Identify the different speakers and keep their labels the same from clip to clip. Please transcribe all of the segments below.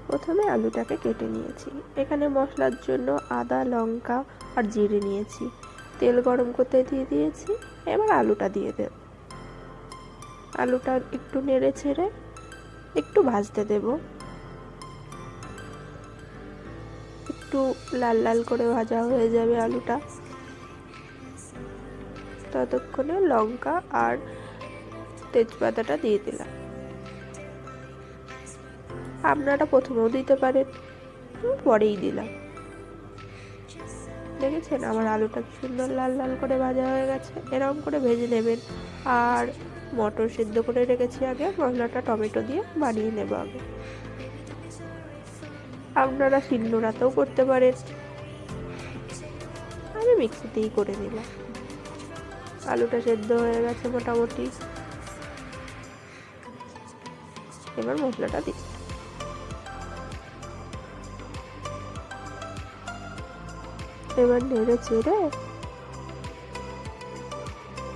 Speaker 1: প্রথমে আলুটাকে কেটে নিয়েছি। এখানে মশলার জন্য আদা, লঙ্কা আর জিরে নিয়েছি। তেল গরম করতে দিয়ে দিয়েছি। এবার আলুটা দিয়ে দেব। আলুটা একটু নেড়ে ছেড়ে একটু ভাজতে দেব। একটু লাল লাল করে ভাজা হয়ে যাবে আলুটা। ততক্ষণে লঙ্কা আর তেজপাতাটা দিয়ে দিলাম। আপনারা প্রথমেও দিতে পারেন, পরেই দিলাম। দেখেছেন আমার আলুটা কি সুন্দর লাল লাল করে ভাজা হয়ে গেছে। এরকম করে ভেজে নেবেন। আর মটর সিদ্ধ করে রেখেছি আগে, মশলাটা টমেটো দিয়ে বানিয়ে নেব আগে। আপনারা শিলনোড়াতেও করতে পারেন, আমি মিক্সিতেই করে নিলাম। আলুটা সেদ্ধ হয়ে গেছে মোটামুটি। এবার মশলাটা দিই। এবার নেড়ে চেড়ে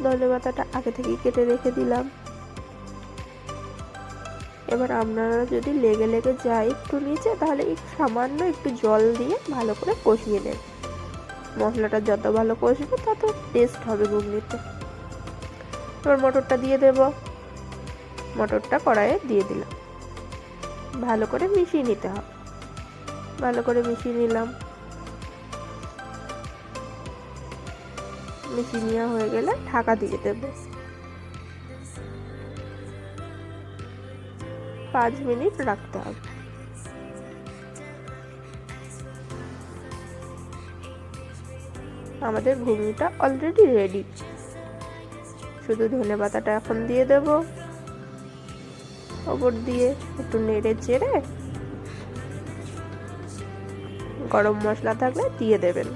Speaker 1: ধনেপাতাটা আগে থেকেই কেটে রেখে দিলাম। এবার আপনারা যদি লেগে লেগে যায় একটু নিচে, তাহলে সামান্য একটু জল দিয়ে ভালো করে কষিয়ে নেন। মশলাটা যত ভালো কষবে তত টেস্ট হবে ঘুগনিতে। এবার মটরটা দিয়ে দেব। মটরটা কড়াইয়ে দিয়ে দিলাম। ভালো করে মিশিয়ে নিতে হবে। ভালো করে মিশিয়ে নিলাম। মিশিয়ে নেওয়া হয়ে গেলে ঢাকা দিয়ে দেব। 5 মিনিট রাখতে হবে। আমাদের ঘুগনিটা অলরেডি রেডি। শুধু ধনেপাতাটা এখন দিয়ে দেব ওপর দিয়ে। একটু নেড়ে চেড়ে গরম মশলা থাকলে দিয়ে দেবেন।